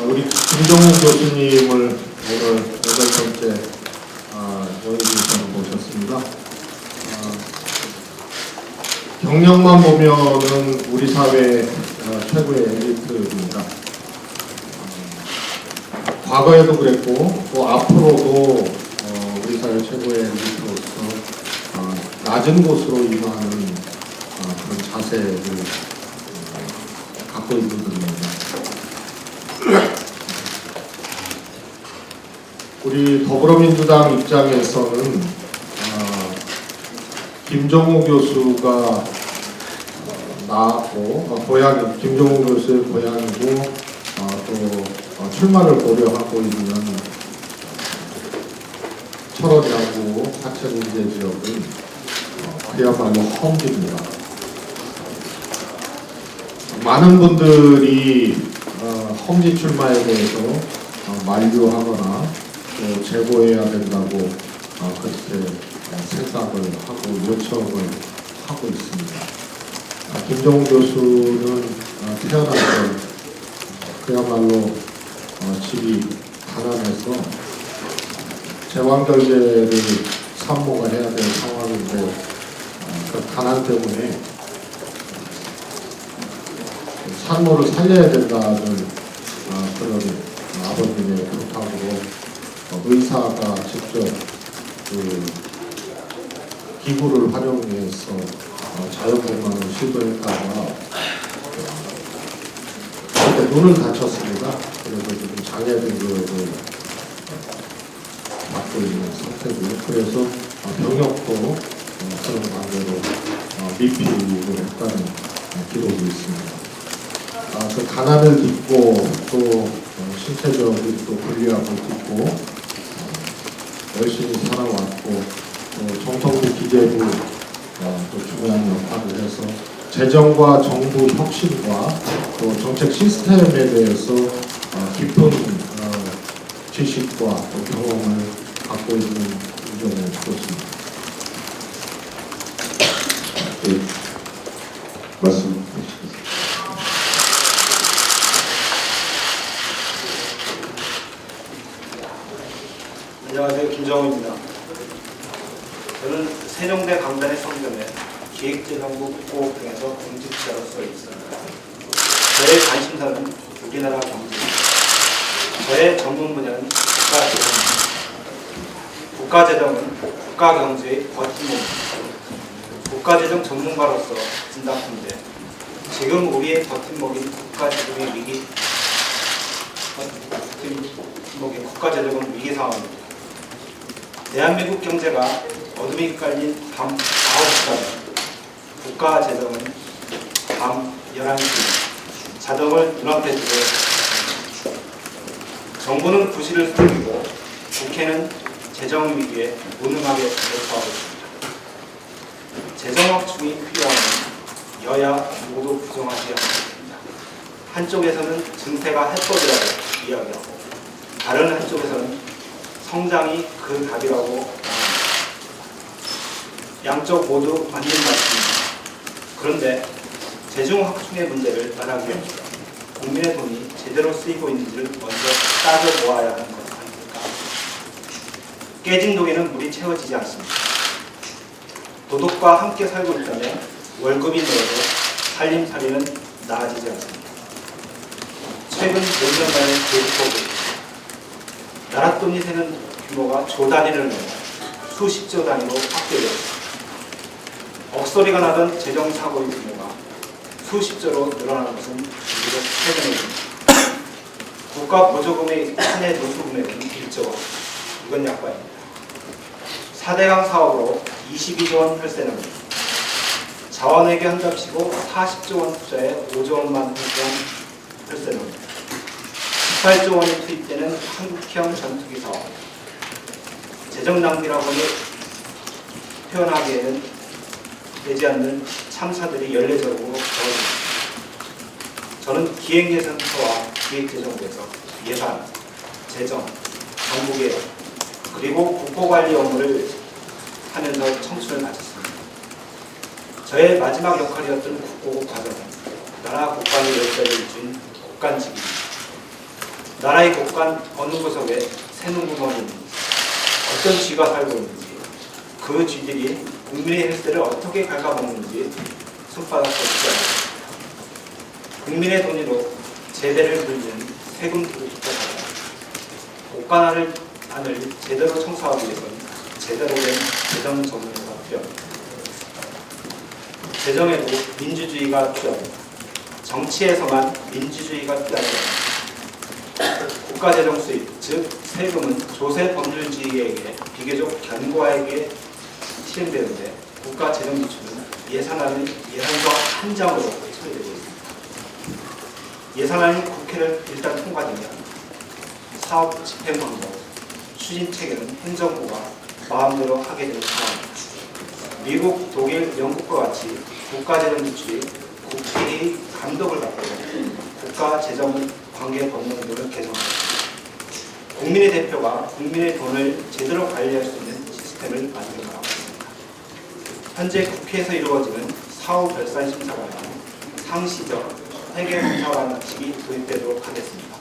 우리 김정욱 교수님을 오늘 8번째 영의주에서 모셨습니다. 경력만 보면은 우리 사회 최고의 엘리트입니다. 과거에도 그랬고 또 앞으로도 우리 사회 최고의 엘리트로서 낮은 곳으로 임하는 그런 자세를 갖고 있는 분입니다. 우리 더불어민주당 입장에서는 김정욱 교수가 나왔고 김정욱 교수의 고향이고 또 출마를 고려하고 있는 철원야구 하천인재 지역은 그야말로 험지입니다. 많은 분들이 험지 출마에 대해서 만류하거나 또 제보해야 된다고 그렇게 생각을 하고 요청을 하고 있습니다. 김정욱 교수는 태어날 때 그야말로 집이 가난해서 제왕절개를 산모가 해야 될 상황인데 그 가난 때문에 산모를 살려야 된다는 그런 아버님의 부탁으로 의사가 직접 그 기구를 활용해서 자연봉만을 시도했다가 그때 눈을 다쳤습니다. 그래서 지금 장애 등급을 받고 있는 상태고요. 그래서 병역도 그런 관계로 미필을 했다는 기록이 있습니다. 그 가난을 딛고 또 신체적인 또 불리함을 딛고 열심히 살아왔고 또 정통부 기재부 또 중요한 역할을 해서 재정과 정부 혁신과 또 정책 시스템에 대해서 깊은 지식과 또 경험을 갖고 있는 김정욱 교수입니다. 네, 말씀 해주시겠습니다. 안녕하세요. 김정우입니다. 저는 세종대 강단의 성전에 기획재정부 국고업 등에서 공직자로서 있습니다. 저의 관심사는 우리나라 경제입니다. 저의 전문 분야는 국가재정입니다. 국가재정은 국가경제의 버팀목입니다. 국가재정 전문가로서 진단하는데 지금 우리의 버팀목인 국가재정의 국가재정은 위기 상황입니다. 대한민국 경제가 어둠이 깔린 밤 9시까지 국가재정은 밤 11시 자정을 눈앞에 두고 정부는 부실을 숨기고 국회는 재정위기에 무능하게 대처하고 있습니다. 재정확충이 필요하면 여야 모두 부정하지 않습니다. 한쪽에서는 증세가 해법이라고 이야기하고 다른 한쪽에서는 성장이 그 답이라고 양쪽 모두 맞는 말씀입니다. 그런데 재정확충의 문제를 말하기 위해 국민의 돈이 제대로 쓰이고 있는지를 먼저 따져보아야 하는 것 아닙니까? 깨진 독에는 물이 채워지지 않습니다. 도덕과 함께 살고 있다면 월급이 늘어도 살림살이는 나아지지 않습니다. 최근 몇 년간의 대북보고 나랏돈이 새는 규모가 조 단위를 넘어 수십조 단위로 확대되었습니다. 억소리가 나던 재정사고의 규모가 수십조로 늘어나는 것은 비교적 최근입니다. 국가 보조금의 한 해 누수 금액은 1조 원. 이건 약관입니다. 4대강 사업으로 22조 원 혈세납니다. 자원에게 한답시고 40조 원 투자에 5조 원만 혈세납니다. 18조 원이 투입되는 한국형 전투기 사업. 재정 낭비라고 표현하기에는 되지 않는 참사들이 연례적으로 벌어집니다. 저는 기획예산처와 기획재정부에서 예산, 재정, 정부개혁, 그리고 국고관리 업무를 하면서 청춘을 마쳤습니다. 저의 마지막 역할이었던 국고국 과정은 나라 국방의 열쇠를 준 국간직입니다. 나라의 곳간 어느 구석에 새는 구멍이 있는지, 어떤 쥐가 살고 있는지, 그 쥐들이 국민의 혈세를 어떻게 갉아먹는지 손바닥 뻗지 않습니다. 국민의 돈으로 제대를 물리는 세금 도둑부터 곳간 안을 제대로 청소하기 위해서는 제대로 된 재정 정리가 필요합니다. 재정에도 민주주의가 필요합니다. 정치에서만 민주주의가 필요합니다. 국가재정 수입, 즉 세금은 조세 법률주의에게 비교적 견고하게 실행되는데 국가재정 지출은 예산안은 예산서 한 장으로 처리되고 있습니다. 예산안이 국회를 일단 통과되면 사업 집행 방법, 추진 체계는 행정부가 마음대로 하게 되는 상황입니다. 미국, 독일, 영국과 같이 국가재정 지출이 국회의 감독을 받고 국가재정 관계 법령들을 개정합니다. 국민의 대표가 국민의 돈을 제대로 관리할 수 있는 시스템을 만들어 나가고 있습니다. 현재 국회에서 이루어지는 사후 결산 심사가 아닌 상시적 회계검사라는 방식이 도입되도록 하겠습니다.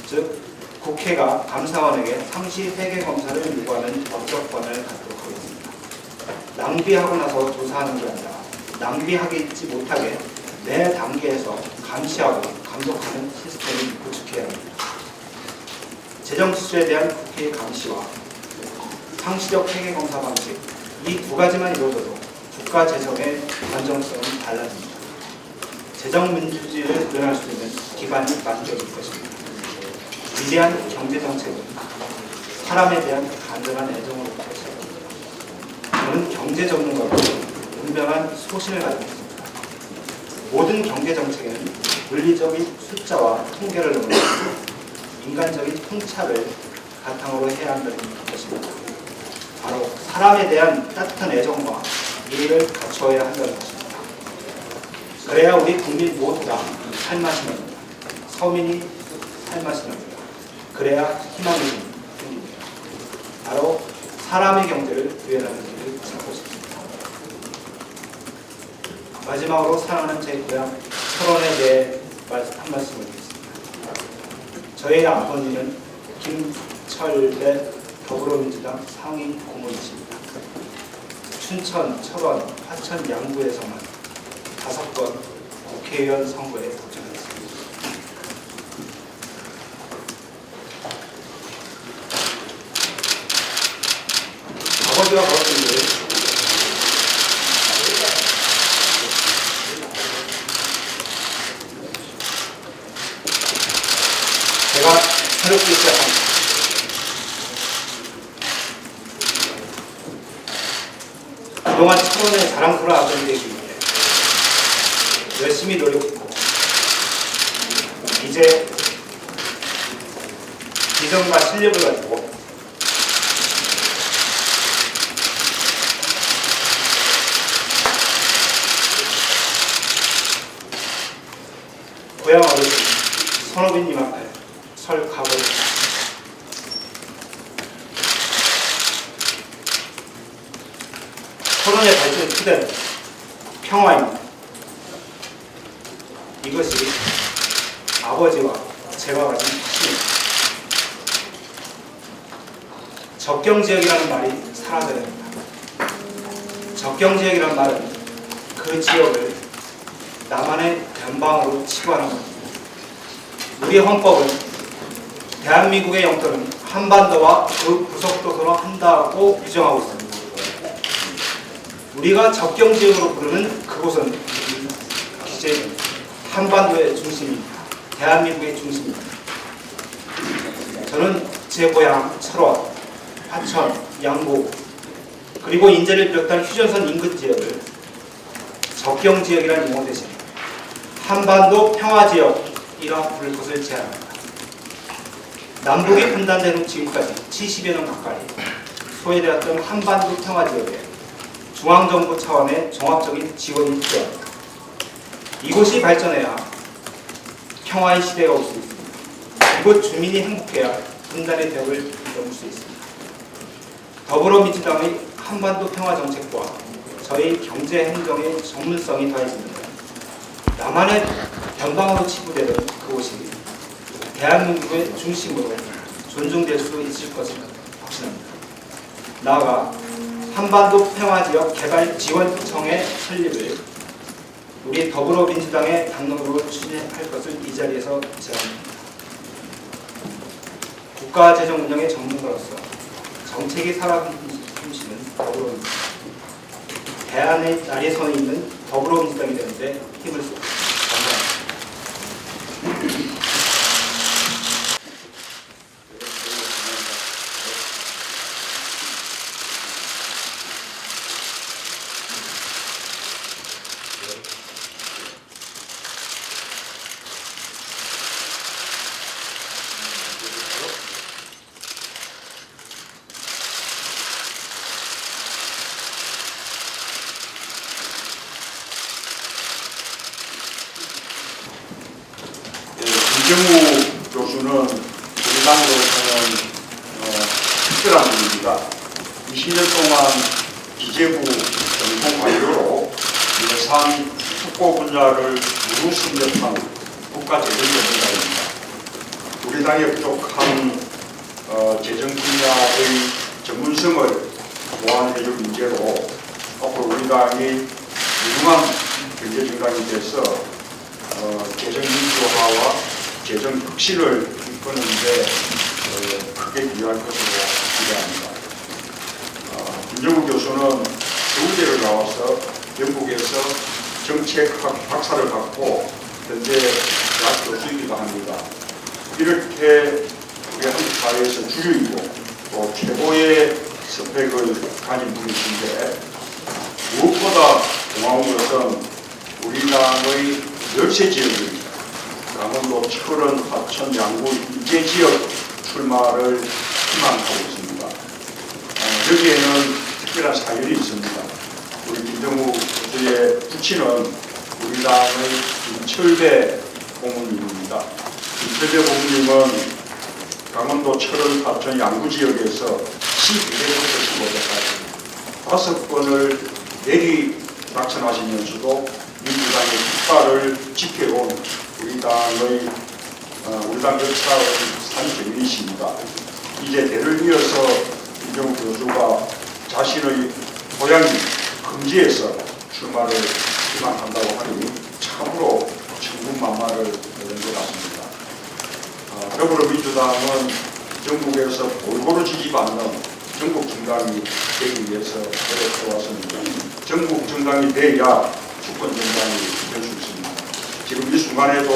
즉, 국회가 감사원에게 상시 회계검사를 요구하는 법적 권한을 갖도록 하겠습니다. 낭비하고 나서 조사하는 게 아니라 낭비하지 못하게 매 단계에서 감시하고 감독하는 시스템을 구축해야 합니다. 재정 지출에 대한 국회의 감시와 상시적 회계검사 방식, 이 두 가지만 이루어져도 국가 재정의 안정성은 달라집니다. 재정 민주주의를 구현할 수 있는 기반이 마련될 것입니다. 위대한 경제정책은 사람에 대한 간절한 애정으로 것입니다. 저는 경제 전문가로 분명한 소신을 가지고 있습니다. 모든 경제정책에는 물리적인 숫자와 통계를 넘어 인간적인 통찰을 바탕으로 해야 한다는 것입니다. 바로 사람에 대한 따뜻한 애정과 예의를 갖춰야 한다는 것입니다. 그래야 우리 국민 모두가 살맛이 납니다. 서민이 살맛이 납니다. 그래야 희망이 생깁니다. 바로 사람의 경제를 구현하는 길을 찾고 싶습니다. 마지막으로 사랑하는 제 고향 철원에 대해 한 말씀을 드리겠습니다. 저희 아버지는 김철배 더불어민주당 상임 고문이십니다. 춘천, 철원, 화천 양구에서만 5번 국회의원 선거에 도전했습니다. 아버지가 걸었던 길 제가 새롭게 시작합니다. 그동안 철원의 자랑스러운 아버지 되기 위해 열심히 노력했고 이제 비전과 실력을 가지고 고향 아버지 선호빈님 앞에 설 각오를 철원의 발전의 토대는 평화입니다. 이것이 아버지와 제가 가진 힘입니다. 적경지역이라는 말이 사라져야 합니다. 적경지역이라는 말은 그 지역을 나만의 변방으로 치부하는 겁니다. 우리의 헌법은 대한민국의 영토는 한반도와 그 부속도서로 한다고 규정하고 있습니다. 우리가 적경지역으로 부르는 그곳은 이제 한반도의 중심입니다. 대한민국의 중심입니다. 저는 제 고향 철원, 화천, 양구 그리고 인제를 비롯한 휴전선 인근 지역을 적경지역이라는 용어 대신 한반도 평화지역이라 부를 것을 제안합니다. 남북이 분단된 후 지금까지 70여 년 가까이 소외되었던 한반도 평화지역에 중앙정부 차원의 종합적인 지원이 필요합니다. 이곳이 발전해야 평화의 시대가 올 수 있습니다. 이곳 주민이 행복해야 분단의 벽을 넘을 수 있습니다. 더불어민주당의 한반도 평화정책과 저희 경제행정의 전문성이 더해지면 나만의 변방으로 치부되던 그곳이 대한민국의 중심으로 존중될 수 있을 것을 확신합니다. 나아가 한반도 평화지역 개발지원청의 설립을 우리 더불어민주당의 당론으로 추진할 것을 이 자리에서 제안합니다. 국가재정 운영의 전문가로서 정책이 살아숨쉬는 더불어민주당, 대안의 날에 있는 더불어민주당이 되는데 힘을 쏟습니다. 감사합니다. 김정우 교수는 우리 당으로서는 특별한 분입니다. 20년 동안 기재부 전공 관료로 예산 특보 분야를 무루 승격한 국가재정 전문가입니다. 우리 당의 부족한 재정 분야의 전문성을 보완해줄 인재로 앞으로 우리 당이 유능한 경제정당이 돼서 재정 민주화와 재정 혁신을 이끄는데 크게 기여할 것으로 기대합니다. 김정우 교수는 서울대를 나와서 영국에서 정책학 박사를 받고 현재 대학 교수이기도 합니다. 이렇게 우리 한국 사회에서 주류이고 또 최고의 스펙을 가진 분이신데 무엇보다 고마운 것은 우리 당의 열세 지역입니다. 강원도 철원, 화천, 양구, 인제 지역 출마를 희망하고 있습니다. 여기에는 특별한 사연이 있습니다. 우리 김정우 교수의 부친은 우리 당의 김철배 고문님입니다. 김철배 고문님은 강원도 철원, 화천, 양구 지역에서 12대부터 15대까지 5번을 내리 낙선하시면서도 민주당의 깃발을 지켜온 우리 당 역사의 산증인이십니다. 이제 대를 이어서 김정우 교수가 자신의 고향인 금지에서 출마를 희망한다고 하니 참으로 천군만마를 얻은 것 같습니다. 더불어민주당은 전국에서 골고루 지지받는 전국 정당이 되기 위해서 노력해왔습니다. 전국 정당이 돼야 주권 정당이 될 수 있습니다. 지금 이 순간에도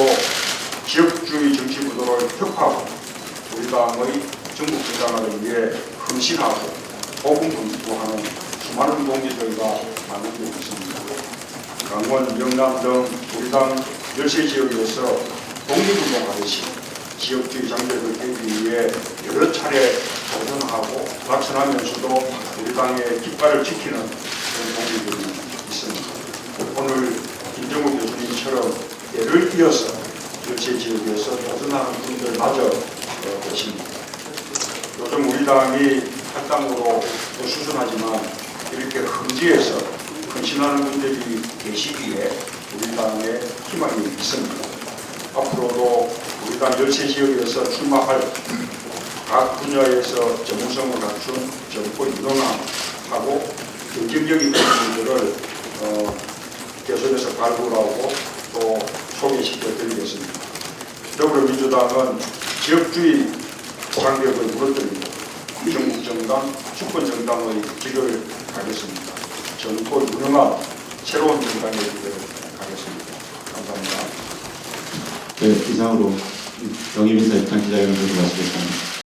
지역주의 정치 구도를 혁파하고 우리 당의 전국 정당화를 위해 헌신하고 고군분투하는 수많은 동지들과 만나고 있습니다. 강원, 영남 등 우리 당 열세 지역에서 독립운동하듯이 지역주의 장벽을 깨기 위해 여러 차례 도전하고 낙선하면서도 우리 당의 깃발을 지키는 그런 동지들이 있습니다. 오늘 김정우 교수님처럼 예를 이어서 열세 지역에서 도전하는 분들마저 계십니다. 요즘 우리 당이 탈당으로 수순하지만 이렇게 험지에서 헌신하는 분들이 계시기에 우리 당에 희망이 있습니다. 앞으로도 우리 당 열세 지역에서 출마할 각 분야에서 전문성을 갖춘 젊고 유능하고 경쟁력이 있는 분들을 개선해서 발굴하고 또 소개시켜 드리겠습니다. 더불어민주당은 지역주의 장벽을 무너뜨리고 전국정당, 주권정당의 길을 가겠습니다. 젊고 유능한 새로운 정당의 길을 가겠습니다. 감사합니다. 네, 이상으로 영입인사 입장 기자회견을 마치겠습니다.